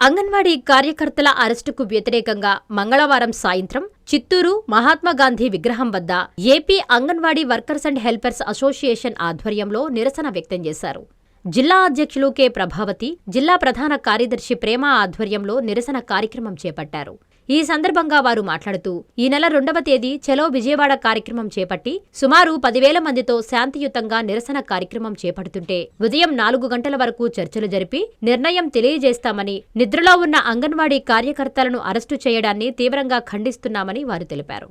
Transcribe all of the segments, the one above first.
అంగన్వాడీ కార్యకర్తల అరెస్టుకు వ్యతిరేకంగా మంగళవారం సాయంత్రం చిత్తూరు మహాత్మాగాంధీ విగ్రహం వద్ద AP anganwadi workers and helpers association ఆధ్వర్యంలో నిరసన వ్యక్తం చేశారు. జిల్లా అధ్యక్షులు కె ప్రభావతి, జిల్లా ప్రధాన కార్యదర్శి ప్రేమ ఆధ్వర్యంలో నిరసన కార్యక్రమం చేపట్టారు. ఈ సందర్భంగా వారు మాట్లాడుతూ ఈ నెల 2వ తేదీ చలో విజయవాడ కార్యక్రమం చేపట్టి సుమారు 10,000 మందితో శాంతియుతంగా నిరసన కార్యక్రమం చేపడుతుంటే ఉదయం 4 గంటల వరకు చర్చలు జరిపి నిర్ణయం తెలియజేస్తామని, నిద్రలో ఉన్న అంగన్వాడీ కార్యకర్తలను అరెస్టు చేయడాన్ని తీవ్రంగా ఖండిస్తున్నామని వారు తెలిపారు.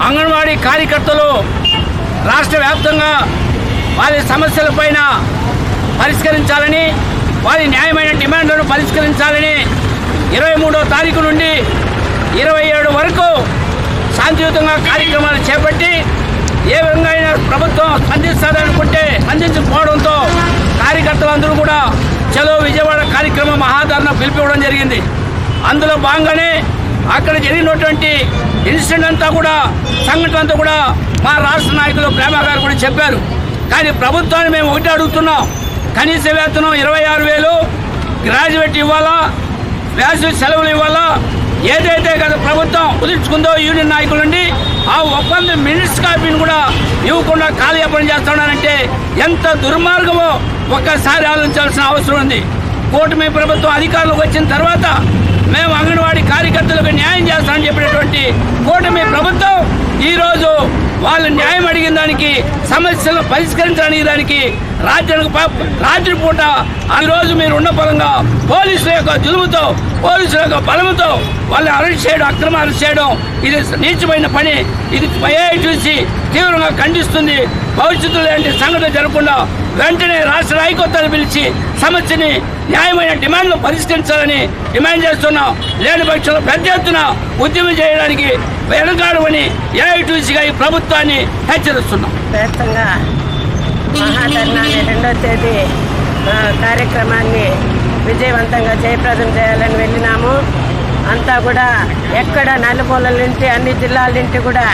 అంగన్వాడీ కార్యకర్తలు రాష్ట్ర వ్యాప్తంగా వారి సమస్యలపైన పరిష్కరించాలని, వారి న్యాయమైన డిమాండ్లను పరిష్కరించాలని 23వ తారీఖు నుండి 27 వరకు శాంతియుతంగా కార్యక్రమాలు చేపట్టి ఏ విధంగా అయినా ప్రభుత్వం స్పందిస్తుందనుకుంటే స్పందించకపోవడంతో కార్యకర్తలందరూ కూడా చలో విజయవాడ కార్యక్రమం మహాధరణ పిలిపివ్వడం జరిగింది. అందులో భాగంగానే అక్కడ జరిగినటువంటి ఇన్సిడెంట్ అంతా కూడా, సంఘటన అంతా కూడా మా రాష్ట్ర నాయకులు ప్రేమ గారు కూడా చెప్పారు. కానీ ప్రభుత్వాన్ని మేము ఒకటి అడుగుతున్నాం, కనీస వేతనం 26,000, గ్రాడ్యుయేట్ ఇవ్వాలా, వేసవి సెలవులు ఇవ్వాలా. ఏదైతే గత ప్రభుత్వం కుదుర్చుకుందో యూనియన్ నాయకుల నుండి ఆ ఒప్పంద మినిట్స్ కాపీని కూడా ఇవ్వకుండా కాలయాపన చేస్తున్నారంటే ఎంత దుర్మార్గమో ఒక్కసారి ఆలోచించాల్సిన అవసరం ఉంది. కూటమి ప్రభుత్వం అధికారంలోకి వచ్చిన తర్వాత మేము అంగన్వాడీ కార్యకర్తలకు న్యాయం చేస్తామని చెప్పినటువంటి కూటమి ప్రభుత్వం ఈరోజు వాళ్ళు న్యాయం అడిగిన దానికి, సమస్యలను పరిష్కరించడానికి దానికి రాత్రిపూట ఈరోజు మీరు ఉన్న పరంగా పోలీసుల యొక్క జులుముతో, పోలీసుల యొక్క బలముతో వాళ్ళని అరెస్ట్ చేయడం, అక్రమ అరెస్ట్ చేయడం ఇది నీచమైన పని. ఇది చూసి తీవ్రంగా ఖండిస్తుంది. భవిష్యత్తులో లాంటి సంఘటన జరగకుండా వెంటనే రాష్ట్ర హైకోర్టును పిలిచి సమస్యని, న్యాయమైన డిమాండ్ను పరిష్కరించాలని డిమాండ్ చేస్తున్నాం. లేని పక్షంలో పెద్ద ఎత్తున ఉద్యమం చేయడానికి వెనకాడమని ఏఐటీసీగా ఈ ప్రభుత్వాన్ని హెచ్చరిస్తున్నాం. వ్యాప్తంగా మహాధర్నాన్ని 2వ తేదీ కార్యక్రమాన్ని విజయవంతంగా జయప్రదం చేయాలని వెళ్ళినాము. అంతా కూడా ఎక్కడ నలుమూలల నుండి, అన్ని జిల్లాల నుండి కూడా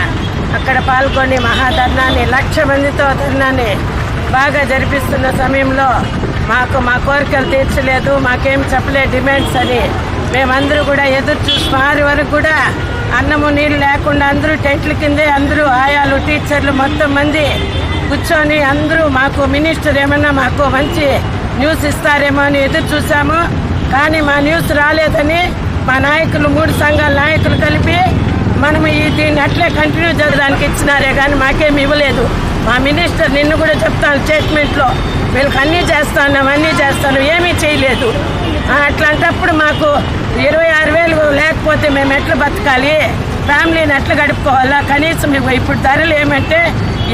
అక్కడ పాల్గొని మహాధర్నాన్ని 1,00,000 మందితో ధర్నాన్ని బాగా జరిపిస్తున్న సమయంలో మాకు మా కోరికలు తీర్చలేదు, మాకేం చెప్పలే డిమాండ్స్ అని మేమందరూ కూడా ఎదురు చూసి 6 వరకు కూడా అన్నము నీళ్ళు లేకుండా అందరూ టెంట్ల కిందే, అందరూ ఆయాలు, టీచర్లు మొత్తం మంది కూర్చొని అందరూ మాకు మినిస్టర్ ఏమన్నా మాకు మంచి న్యూస్ ఇస్తారేమో అని ఎదురు చూసాము. కానీ మా న్యూస్ రాలేదని మా నాయకులు, 3 సంఘాల నాయకులు కలిపి మనము దీన్ని అట్లే కంటిన్యూ చేయడానికి ఇచ్చినారే కానీ మాకేమి ఇవ్వలేదు. మా మినిస్టర్ నిన్ను కూడా చెప్తాను స్టేట్మెంట్లో, వీళ్ళకి అన్నీ చేస్తాను ఏమీ చేయలేదు. అట్లాంటప్పుడు మాకు 26,000 లేకపోతే మేము ఎట్లా బతకాలి, ఫ్యామిలీని ఎట్లా గడుపుకోవాలా? కనీసం ఇప్పుడు ధరలు ఏమంటే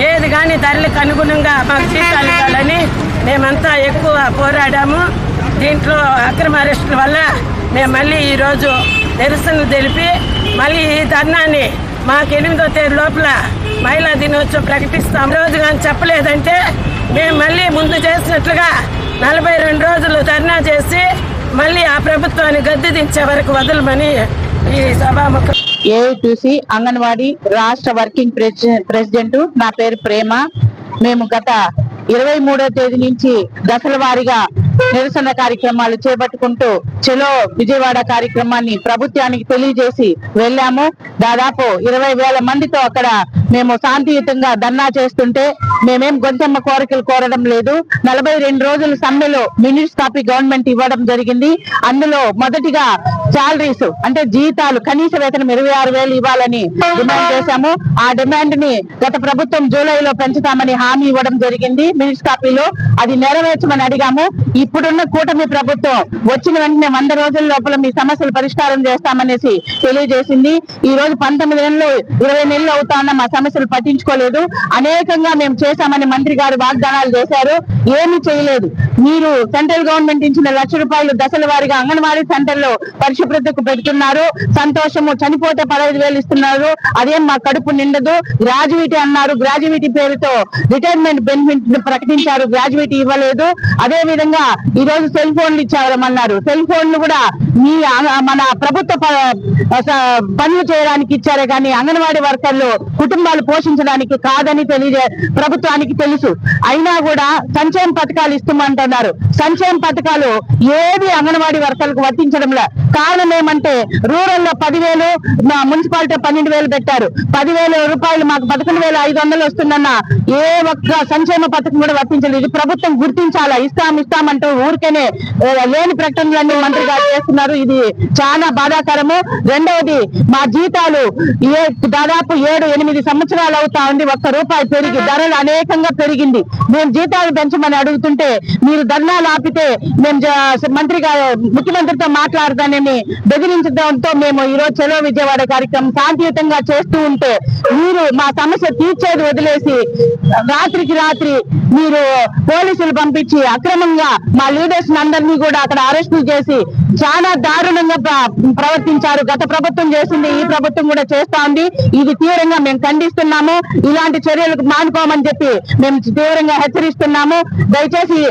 ఏది కానీ ధరలకు అనుగుణంగా మాకు జీతాలు ఇవ్వాలని మేమంతా ఎక్కువ పోరాడాము. దీంట్లో అక్రమ అరెస్టుల వల్ల మేము మళ్ళీ ఈరోజు నిరసనలు తెలిపి మళ్ళీ ఈ ధర్నాన్ని మాకు 8వ తేదీ లోపల మహిళా దినోత్సవం ప్రకటిస్తాం. రోజు కానీ చెప్పలేదంటే మేము మళ్ళీ ముందు చేసినట్లుగా 42 రోజులు ధర్నా చేసి మళ్ళీ ఆ ప్రభుత్వాన్ని గద్దె దించే వరకు వదలమని ఈ సభాముఖం. ఏఐటీసీ అంగన్వాడీ రాష్ట్ర వర్కింగ్ ప్రెసిడెంట్. నా పేరు ప్రేమ. మేము గత 23వ తేదీ నుంచి దశల వారీగా నిరసన కార్యక్రమాలు చేపట్టుకుంటూ చలో విజయవాడ కార్యక్రమాన్ని ప్రభుత్వానికి తెలియజేసి వెళ్ళాము. దాదాపు 20,000 మందితో అక్కడ మేము శాంతియుతంగా ధర్నా చేస్తుంటే మేమేం గొంతెమ్మ కోరికలు కోరడం లేదు. 42 రోజుల సమ్మెలో మినిట్స్ కాపీ గవర్నమెంట్ ఇవ్వడం జరిగింది. అందులో మొదటిగా శాలరీస్ అంటే జీతాలు, కనీస వేతనం 26,000 ఇవ్వాలని డిమాండ్ చేశాము. ఆ డిమాండ్ ని గత ప్రభుత్వం జూలైలో పెంచుతామని హామీ ఇవ్వడం జరిగింది మినిట్స్ కాపీలో. అది నెరవేర్చమని అడిగాము. ఇప్పుడున్న కూటమి ప్రభుత్వం వచ్చిన వెంటనే 100 రోజుల లోపల మీ సమస్యలు పరిష్కారం చేస్తామనేసి తెలియజేసింది. ఈ రోజు 19 నెలలు 20 నెలలు అవుతా ఉన్న మా సమస్యలు పట్టించుకోలేదు. అనేకంగా మేము చేశామని మంత్రి గారు వాగ్దానాలు చేశారు, ఏమీ చేయలేదు. మీరు సెంట్రల్ గవర్నమెంట్ ఇచ్చిన ₹1,00,000 దశల వారీగా అంగన్వాడీ సెంటర్ లో పరిశుభ్రతకు పెడుతున్నారు. సంతోషము. చనిపోతే 15,000 ఇస్తున్నారు, అదేం మా కడుపు నిండదు. గ్రాడ్యుయేటీ అన్నారు, గ్రాడ్యుయేటీ పేరుతో రిటైర్మెంట్ బెనిఫిట్ ప్రకటించారు, గ్రాడ్యుయేటీ ఇవ్వలేదు. అదే విధంగా ఈ రోజు సెల్ ఫోన్లు ఇచ్చారన్నారు, సెల్ ఫోన్లు కూడా మన ప్రభుత్వ పనులు చేయడానికి ఇచ్చారే కానీ అంగన్వాడీ వర్కర్లు కుటుంబాలు పోషించడానికి కాదని ప్రభుత్వానికి తెలుసు. అయినా కూడా సంక్షేమ పథకాలు ఇస్తామంటున్నారు. సంక్షేమ పథకాలు ఏది అంగన్వాడీ వర్కర్లకు వర్తించడంలో కారణం ఏమంటే, రూరల్ లో 10,000, మున్సిపాలిటీ 12,000 పెట్టారు. 10,000 రూపాయలు మాకు 11,500 వస్తుందన్న ఏ ఒక్క సంక్షేమ పథకం కూడా వర్తించలేదు. ఇది ప్రభుత్వం గుర్తించాలా. ఇస్తామంటూ ఊరికేనే లేని ప్రకటనలన్నీ మంత్రి గారు చేస్తున్నారు. ఇది చాలా బాధాకరము. రెండవది, మా జీతాలు దాదాపు 7-8 సంవత్సరాలు అవుతా ఉంది. ₹1 పెరిగి ధరలు అనేకంగా పెరిగింది. మేము జీతాలు పెంచమని అడుగుతుంటే మీరు ధర్నాలు ఆపితే మేము ముఖ్యమంత్రితో మాట్లాడదానని బెదిరించడంతో మేము ఈ రోజు చలో విజయవాడ కార్యక్రమం శాంతియుతంగా చేస్తూ ఉంటే, మీరు మా సమస్య తీర్చేది వదిలేసి రాత్రికి రాత్రి మీరు పోలీసులు పంపించి అక్రమంగా మా లీడర్స్ అందరినీ కూడా అక్కడ అరెస్టులు చేసి చాలా దారుణంగా ప్రవర్తించారు. గత ప్రభుత్వం చేసింది ఈ ప్రభుత్వం కూడా చేస్తా ఉంది. ఇది తీవ్రంగా మేము ఖండిస్తున్నాము. ఇలాంటి చర్యలకు మానుకోమని చెప్పి మేము తీవ్రంగా హెచ్చరిస్తున్నాము. దయచేసి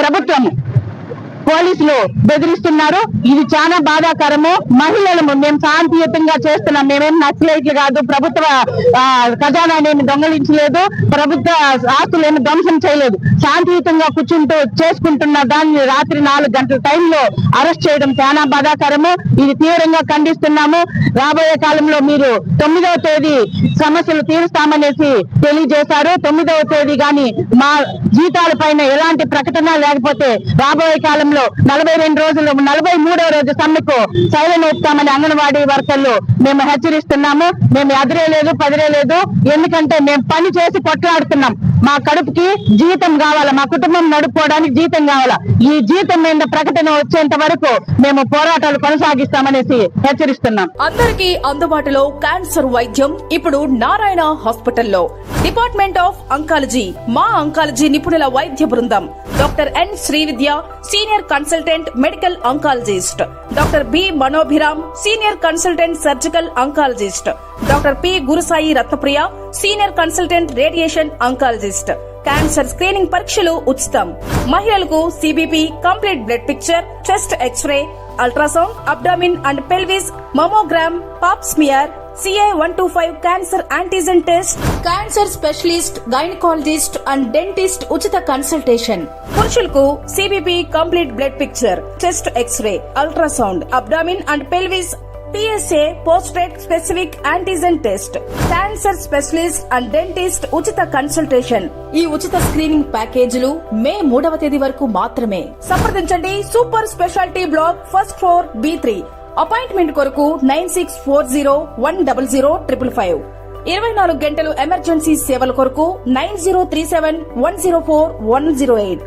ప్రభుత్వం పోలీసులు బెదిరిస్తున్నారు. ఇది చాలా బాధాకరము. మహిళలు మేము శాంతియుతంగా చేస్తున్నాం. మేమేం నక్సలైట్లు కాదు. ప్రభుత్వ ఖజానా ఏమి దొంగలించలేదు, ప్రభుత్వ ఆస్తులు ఏమి ధ్వంసం చేయలేదు. శాంతియుతంగా కూర్చుంటూ చేసుకుంటున్న దాన్ని రాత్రి 4 గంటల టైంలో అరెస్ట్ చేయడం చాలా బాధాకరము. ఇది తీవ్రంగా ఖండిస్తున్నాము. రాబోయే కాలంలో మీరు 9వ తేదీ సమస్యలు తీరుస్తామనేసి తెలియజేశారు. 9వ తేదీ గాని మా జీతాల పైన ఎలాంటి ప్రకటన లేకపోతే రాబోయే కాలంలో 42 రోజులు 43వ రోజు సమ్మెకు సైలెంట్ అవుతామని అంగన్వాడీ వర్కర్లు మేము హెచ్చరిస్తున్నాము. మేము ఎదురేలేదు పదిరేలేదు. ఎందుకంటే మేము పని చేసి కొట్లాడుతున్నాం. మా కడుపుకి జీతం కావాలా, మా కుటుంబం నడుపుకోవడానికి జీతం కావాలా. ఈ జీతం మీద ప్రకటన వచ్చేంత వరకు మేము పోరాటాలు కొనసాగిస్తామనేసి హెచ్చరిస్తున్నాం. అందరికీ అందుబాటులో క్యాన్సర్ వైద్యం ఇప్పుడు నారాయణ హాస్పిటల్లో. Department of oncology. మా అంకాలజీ నిపుణుల వైద్య బృందం doctor N Srividya, senior consultant medical oncologist, doctor B Manobhiram, senior consultant surgical oncologist, doctor P Gurusai Ratnapriya, senior consultant radiation oncologist. Cancer screening పరీక్షలు ఉచితం. మహిళలకు CBP, complete blood picture, chest X-ray, ultrasound, abdomen and pelvis, mammogram, pap smear, CA-125 cancer antigen test, cancer specialist, gynaecologist and dentist ఉచిత కన్సల్టేషన్. పురుషులకు CBP, complete blood picture, chest X-ray, ultrasound, abdomen and pelvis, PSA పోస్ట్రేట్ specific antigen test, cancer specialist and dentist ఉచిత consultation. ఈ ఉచిత screening ప్యాకేజీలు మే 3వ తేదీ వరకు మాత్రమే. సంప్రదించండి super speciality block, first floor, B3. Appointment కొరకు 9640100555. 24 గంటలు ఎమర్జెన్సీ సేవల కొరకు 9037104108.